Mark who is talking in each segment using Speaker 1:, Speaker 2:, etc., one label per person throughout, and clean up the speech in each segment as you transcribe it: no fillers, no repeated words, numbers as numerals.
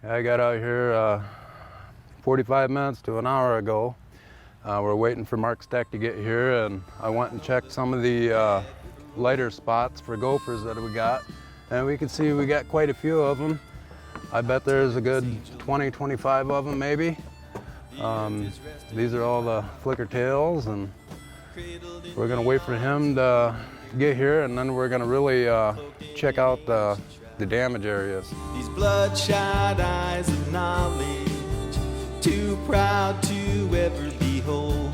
Speaker 1: I got out here 45 minutes to an hour ago. We're waiting for Mark Steck to get here, and I went and checked some of the lighter spots for gophers that we got, and we can see we got quite a few of them. I bet there's a good 20, 25 of them maybe. These are all the PeteFlickerTails, and we're gonna wait for him to get here, and then we're gonna really check out the damage areas.
Speaker 2: These bloodshot eyes of knowledge, too proud to ever behold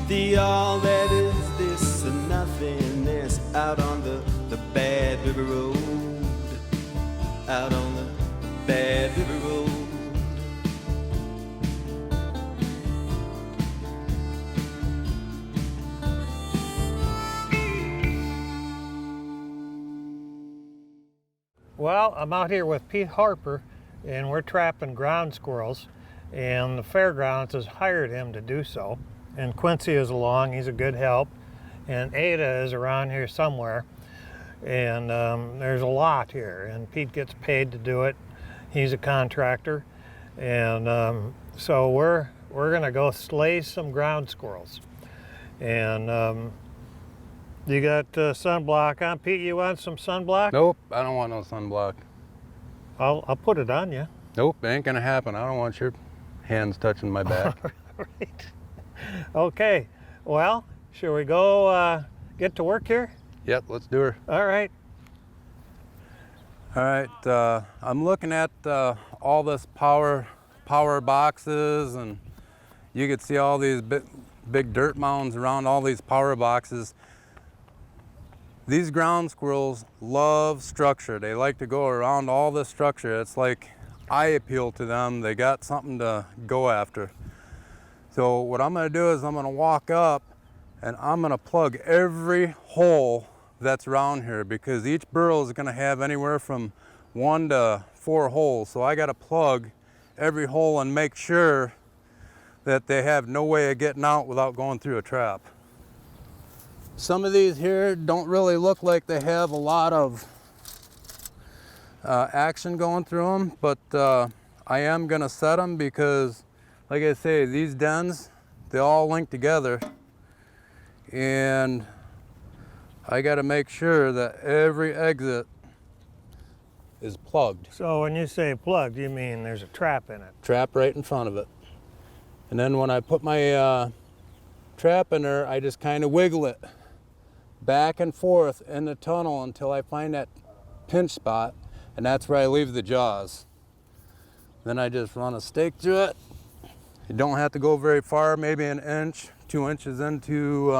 Speaker 2: the all that is this and nothingness out on the bad river road, out on the bad river road.
Speaker 3: Well, I'm out here with Pete Harper, and we're trapping ground squirrels, and the fairgrounds has hired him to do so. And Quincy is along, he's a good help, and Ada is around here somewhere. And there's a lot here, and Pete gets paid to do it. He's a contractor, and so we're gonna go slay some ground squirrels. And you got sunblock on. Pete, you want some sunblock?
Speaker 1: Nope, I don't want no sunblock.
Speaker 3: I'll put it on you.
Speaker 1: Nope, it ain't gonna happen. I don't want your hands touching my back.
Speaker 3: Right. Okay, well, should we go get to work here?
Speaker 1: Yep, let's do her.
Speaker 3: All right.
Speaker 1: All right, I'm looking at all this power boxes, and you can see all these big dirt mounds around all these power boxes. These ground squirrels love structure. They like to go around all this structure. It's like eye appeal to them. They got something to go after. So what I'm gonna do is I'm gonna walk up and I'm gonna plug every hole that's around here, because each burrow is gonna have anywhere from 1 to 4 holes. So I gotta plug every hole and make sure that they have no way of getting out without going through a trap. Some of these here don't really look like they have a lot of action going through them, but I am gonna set them because, like I say, these dens, they all link together, and I gotta make sure that every exit is plugged.
Speaker 3: So when you say plugged, you mean there's a trap in it?
Speaker 1: Trap right in front of it. And then when I put my trap in there, I just kind of wiggle it back and forth in the tunnel until I find that pinch spot, and that's where I leave the jaws. Then I just run a stake through it. You don't have to go very far, maybe 1 inch, 2 inches into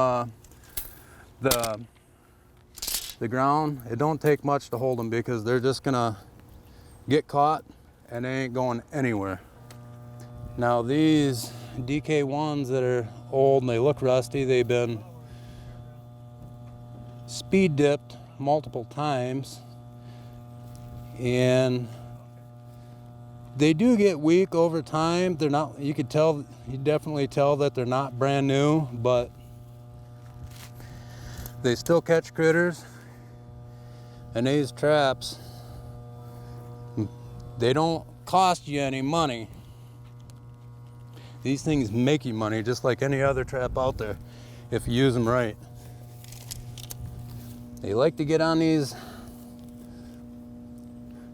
Speaker 1: the ground. It don't take much to hold them, because they're just gonna get caught and they ain't going anywhere. Now these DK1s that are old and they look rusty, they've been speed dipped multiple times, and they do get weak over time. They're not, you could tell, you definitely tell that they're not brand new, but they still catch critters. And these traps, they don't cost you any money. These things make you money just like any other trap out there if you use them right. They like to get on these,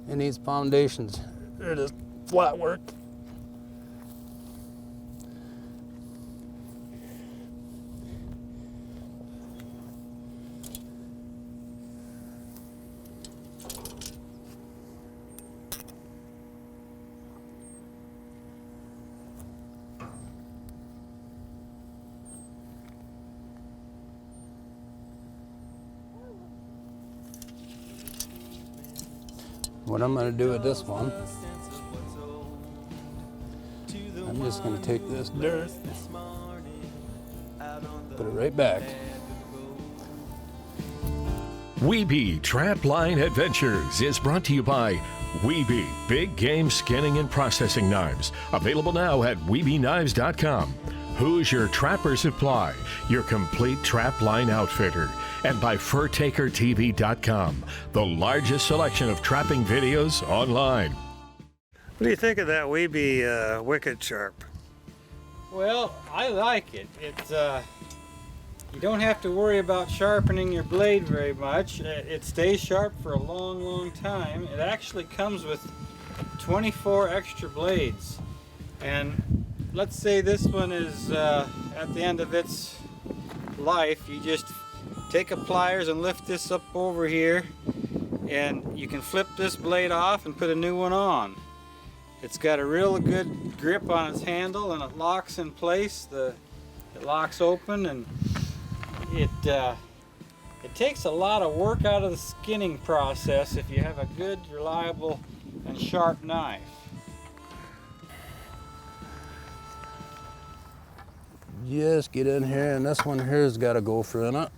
Speaker 1: in these foundations. They're just flat work. What I'm going to do with this one, I'm just going to take this dirt, put it right back.
Speaker 4: Wiebe Trapline Adventures is brought to you by Wiebe Big Game Skinning and Processing Knives. Available now at WiebeKnives.com. Who's Your Trapper Supply, your complete trapline outfitter. And by FurTakerTV.com, the largest selection of trapping videos online.
Speaker 3: What do you think of that Wiebe wicked sharp?
Speaker 5: Well, I like it. It's you don't have to worry about sharpening your blade very much. It stays sharp for a long, long time. It actually comes with 24 extra blades. And let's say this one is at the end of its life. You just take a pliers and lift this up over here, and you can flip this blade off and put a new one on. It's got a real good grip on its handle, and it locks in place. It locks open, and it takes a lot of work out of the skinning process if you have a good, reliable, and sharp knife.
Speaker 1: Just get in here, and this one here's got a gopher in it.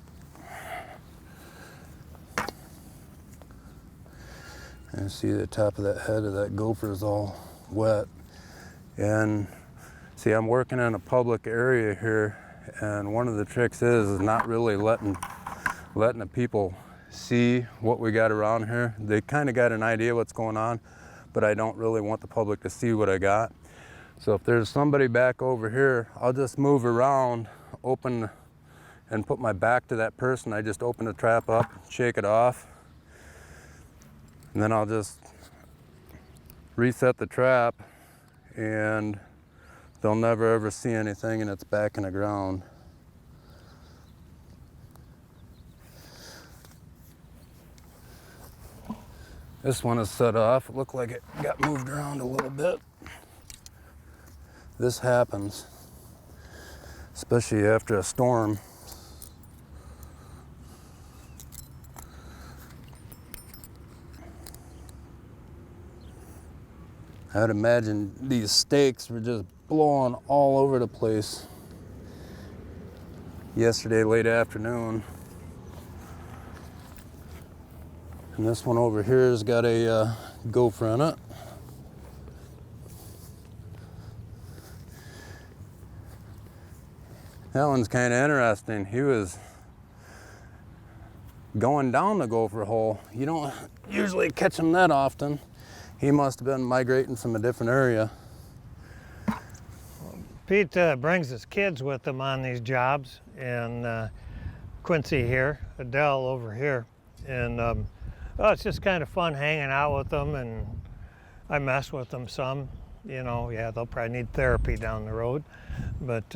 Speaker 1: And see the top of that head of that gopher is all wet. And see, I'm working in a public area here, and one of the tricks is not really letting the people see what we got around here. They kind of got an idea what's going on, but I don't really want the public to see what I got. So if there's somebody back over here, I'll just move around, open, and put my back to that person. I just open the trap up, shake it off, and then I'll just reset the trap, and they'll never ever see anything, and it's back in the ground. This one is set off. It looked like it got moved around a little bit. This happens, especially after a storm. I'd imagine these stakes were just blowing all over the place yesterday late afternoon. And this one over here has got a gopher in it. That one's kind of interesting. He was going down the gopher hole. You don't usually catch him that often. He must have been migrating from a different area.
Speaker 3: Pete brings his kids with him on these jobs, and Quincy here, Adele over here, and oh, it's just kind of fun hanging out with them, and I mess with them some. You know, yeah, they'll probably need therapy down the road, but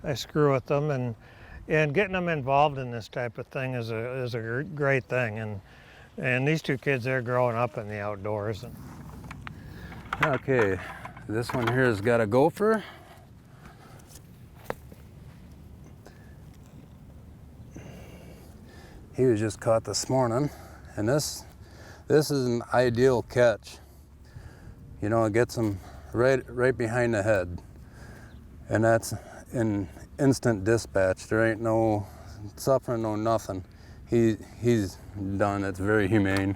Speaker 3: I screw with them, and getting them involved in this type of thing is a great thing, and these two kids, they're growing up in the outdoors.
Speaker 1: Okay, this one here has got a gopher. He was just caught this morning, and this is an ideal catch. You know, it gets him right behind the head, and that's in instant dispatch. There ain't no suffering, no nothing. He's done. It's very humane.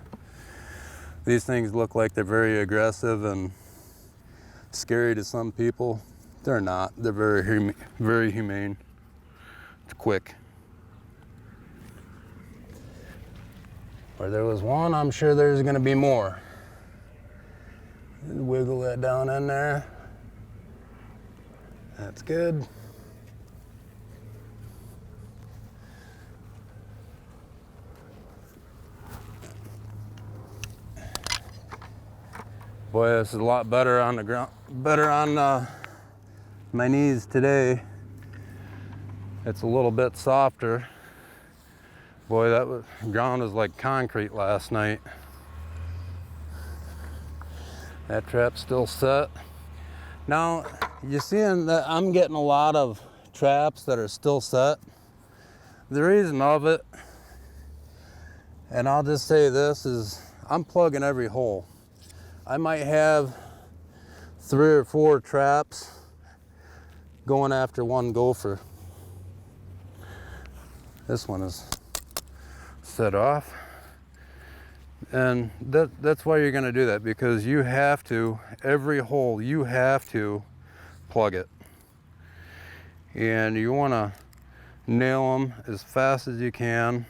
Speaker 1: These things look like they're very aggressive and scary to some people. They're not. They're very humane. It's quick. Where there was one, I'm sure there's going to be more. Wiggle that down in there. That's good. Boy, this is a lot better on the ground, better on my knees today. It's a little bit softer. Boy, ground was like concrete last night. That trap's still set. Now, you're seeing that I'm getting a lot of traps that are still set. The reason of it, and I'll just say this, is I'm plugging every hole. I might have 3 or 4 traps going after one gopher. This one is set off. And that's why you're going to do that, because you have to, every hole, you have to plug it. And you want to nail them as fast as you can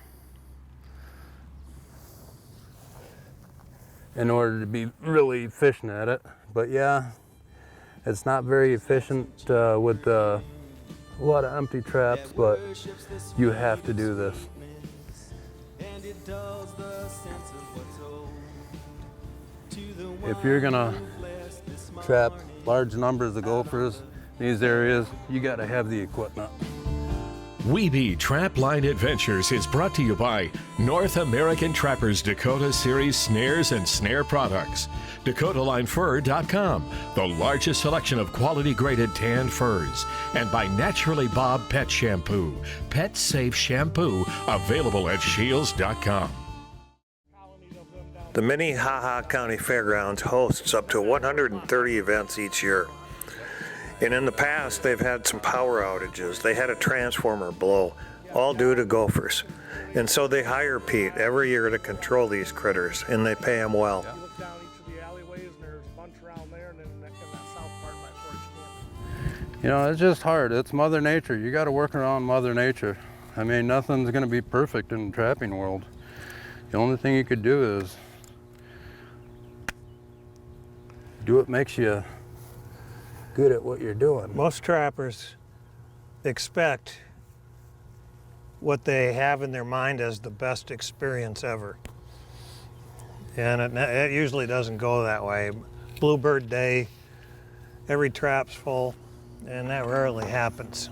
Speaker 1: in order to be really efficient at it. But yeah, it's not very efficient with a lot of empty traps, but you have to do this. If you're gonna trap large numbers of gophers in these areas, you gotta have the equipment.
Speaker 4: Wiebe Trapline Adventures is brought to you by North American Trappers Dakota Series Snares and Snare Products, DakotaLineFur.com, the largest selection of quality graded tanned furs, and by Naturally Bob Pet Shampoo, pet safe shampoo, available at Shields.com.
Speaker 6: The Minnehaha County Fairgrounds hosts up to 130 events each year. And in the past, they've had some power outages. They had a transformer blow, all due to gophers. And so they hire Pete every year to control these critters, and they pay him well.
Speaker 7: You look down each of the alleyways, and there's a bunch around there, and then in that south part by Forest Camp.
Speaker 1: You know, it's just hard. It's Mother Nature. You gotta work around Mother Nature. I mean, nothing's gonna be perfect in the trapping world. The only thing you could do is do what makes you good at what you're doing.
Speaker 3: Most trappers expect what they have in their mind as the best experience ever. And it usually doesn't go that way. Bluebird Day, every trap's full, and that rarely happens.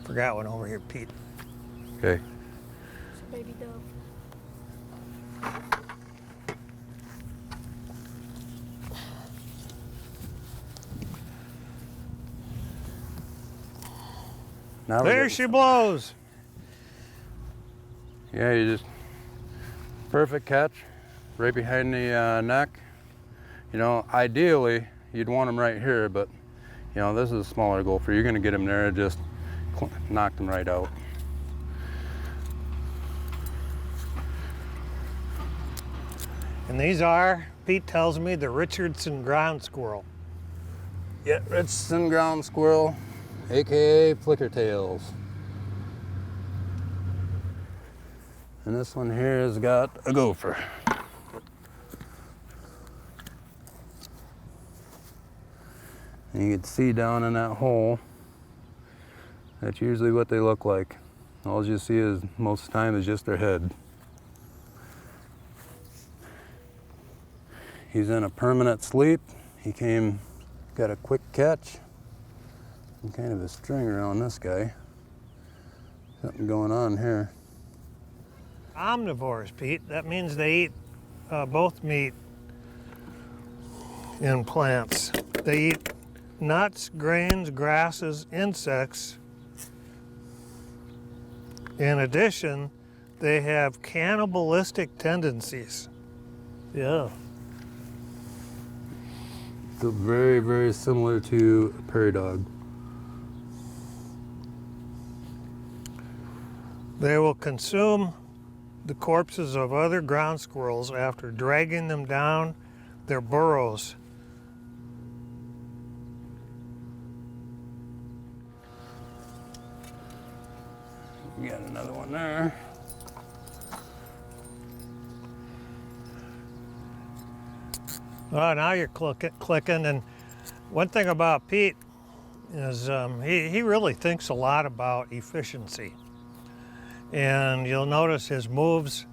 Speaker 3: Forgot one over here, Pete.
Speaker 1: Okay.
Speaker 8: Baby dove.
Speaker 1: Now
Speaker 3: There she blows.
Speaker 1: Yeah, you just perfect catch, right behind the neck. You know, ideally you'd want them right here, but you know, this is a smaller gopher. You're gonna get them there, just knock them right out.
Speaker 3: And these are, Pete tells me, the Richardson ground squirrel.
Speaker 1: Yeah, Richardson ground squirrel, aka flickertails. And this one here has got a gopher. And you can see down in that hole, that's usually what they look like. All you see is, most of the time, is just their head. He's in a permanent sleep. He got a quick catch. And kind of a string around this guy. Something going on here.
Speaker 3: Omnivores, Pete. That means they eat both meat and plants. They eat nuts, grains, grasses, insects. In addition, they have cannibalistic tendencies. Yeah.
Speaker 1: So very, very similar to a prairie dog.
Speaker 3: They will consume the corpses of other ground squirrels after dragging them down their burrows.
Speaker 1: We got another one there.
Speaker 3: Oh, now you're clicking. And one thing about Pete is he really thinks a lot about efficiency. And you'll notice his moves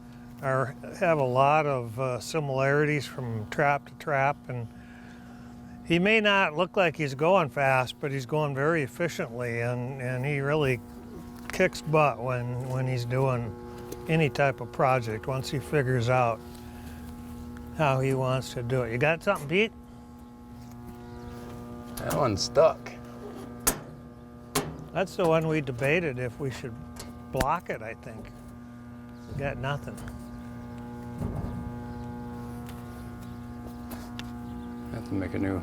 Speaker 3: have a lot of similarities from trap to trap. And he may not look like he's going fast, but he's going very efficiently. And he really kicks butt when he's doing any type of project, once he figures out how he wants to do it. You got something, Pete?
Speaker 1: That one's stuck.
Speaker 3: That's the one we debated if we should block it, I think. Got nothing.
Speaker 1: Have to make a new.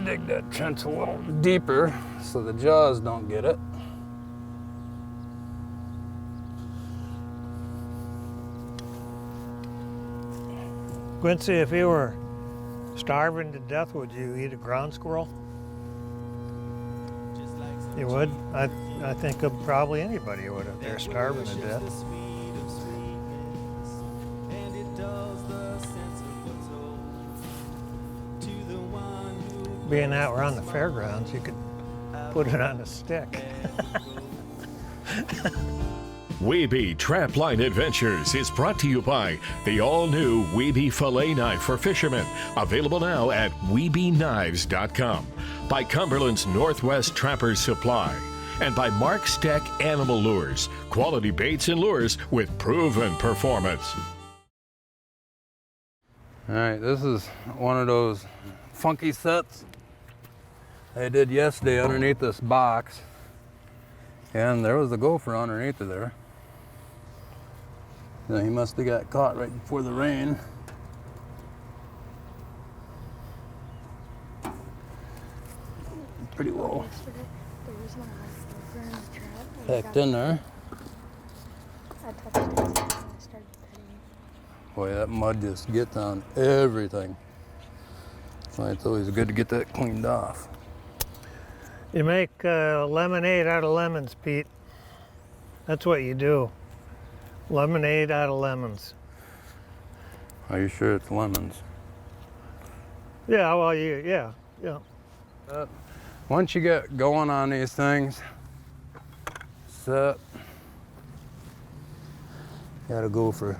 Speaker 1: Dig that trench a little deeper so the jaws don't get it.
Speaker 3: Quincy, if you were starving to death, would you eat a ground squirrel? You would? I think of probably anybody would if they're starving to death. Being that we're on the fairgrounds, you could put it on a stick.
Speaker 4: Wiebe Trapline Adventures is brought to you by the all-new Wiebe Fillet Knife for Fishermen, available now at WiebeKnives.com, by Cumberland's Northwest Trappers Supply, and by Mark Steck Animal Lures, quality baits and lures with proven performance.
Speaker 1: All right, this is one of those funky sets I did yesterday underneath this box, and there was a gopher underneath of there. Now, he must have got caught right before the rain. Pretty well
Speaker 8: Yesterday, there was no gopher in the trap. and
Speaker 1: packed in there.
Speaker 8: I touched it and I started petting it.
Speaker 1: Boy, that mud just gets on everything. So it's always good to get that cleaned off.
Speaker 3: You make lemonade out of lemons, Pete. That's what you do. Lemonade out of lemons.
Speaker 1: Are you sure it's lemons?
Speaker 3: Yeah, well, yeah.
Speaker 1: Once you get going on these things, set, gotta go for.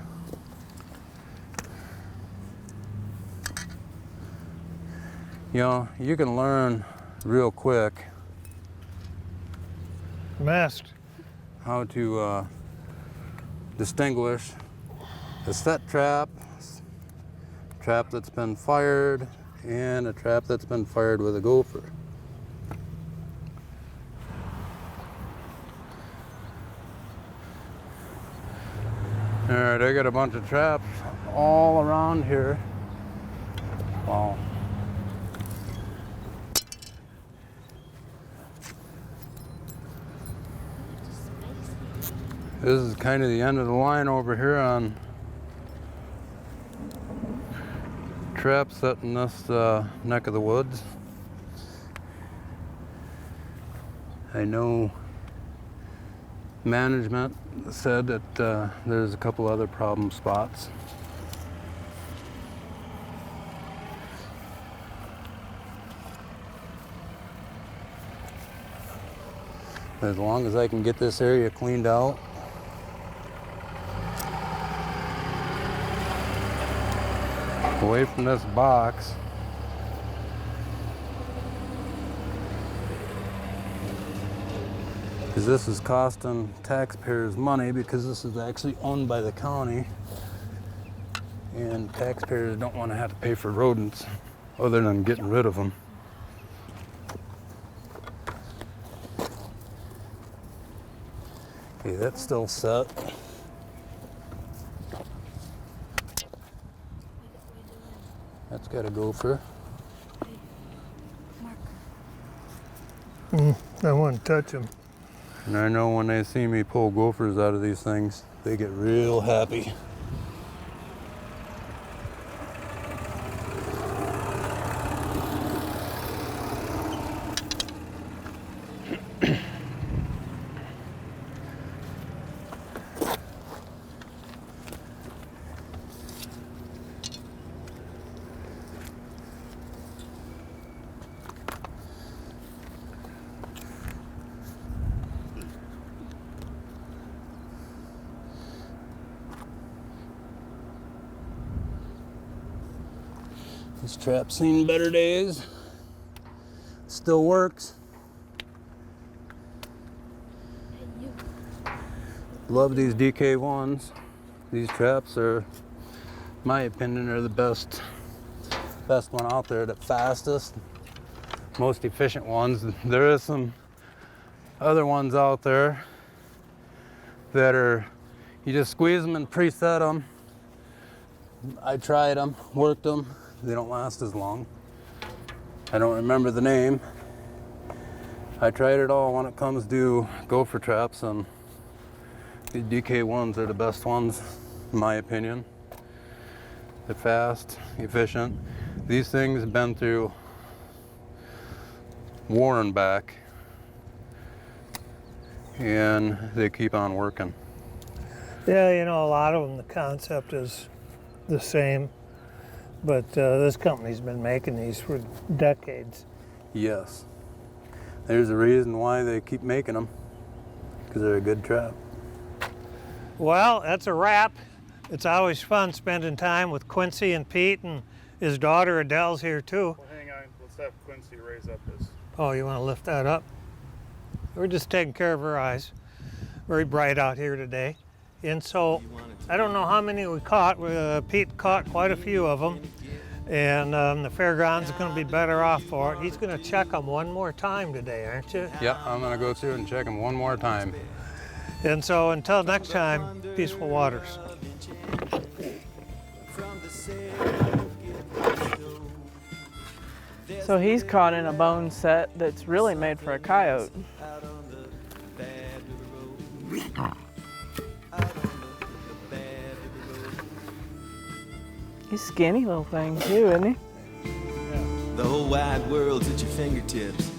Speaker 1: You know, you can learn real quick
Speaker 3: Messed.
Speaker 1: how to distinguish a set trap, trap that's been fired, and a trap that's been fired with a gopher. All right, I got a bunch of traps all around here. Wow. This is kind of the end of the line over here on trap set in this neck of the woods. I know management said that there's a couple other problem spots. As long as I can get this area cleaned out, away from this box, because this is costing taxpayers money, because this is actually owned by the county, and taxpayers don't want to have to pay for rodents other than getting rid of them. Okay, that's still set. That's got a gopher.
Speaker 3: I wouldn't touch him.
Speaker 1: And I know when they see me pull gophers out of these things, they get real happy. This trap's seen better days. Still works. Love these DK1s. These traps are, in my opinion, are the best one out there, the fastest, most efficient ones. There is some other ones out there that are, you just squeeze them and preset them. I tried them, worked them. They don't last as long. I don't remember the name. I tried it all when it comes to gopher traps, and the DK1s are the best ones, in my opinion. They're fast, efficient. These things have been through war and back, and they keep on working.
Speaker 3: Yeah, you know, a lot of them, the concept is the same, but this company's been making these for decades.
Speaker 1: Yes. There's a reason why they keep making them, because they're a good trap.
Speaker 3: Well, that's a wrap. It's always fun spending time with Quincy and Pete, and his daughter Adele's here too.
Speaker 7: Well, hang on. Let's have Quincy raise up his.
Speaker 3: Oh, you want to lift that up? We're just taking care of her eyes. Very bright out here today. And so, I don't know how many we caught. Pete caught quite a few of them. And the fairgrounds is going to be better off for it. He's going to check them one more time today, aren't you?
Speaker 1: Yep, I'm going to go through and check them one more time.
Speaker 3: And so, until next time, peaceful waters.
Speaker 9: So he's caught in a bone set that's really made for a coyote. He's a skinny little thing too, isn't he?
Speaker 2: The whole wide world's at your fingertips.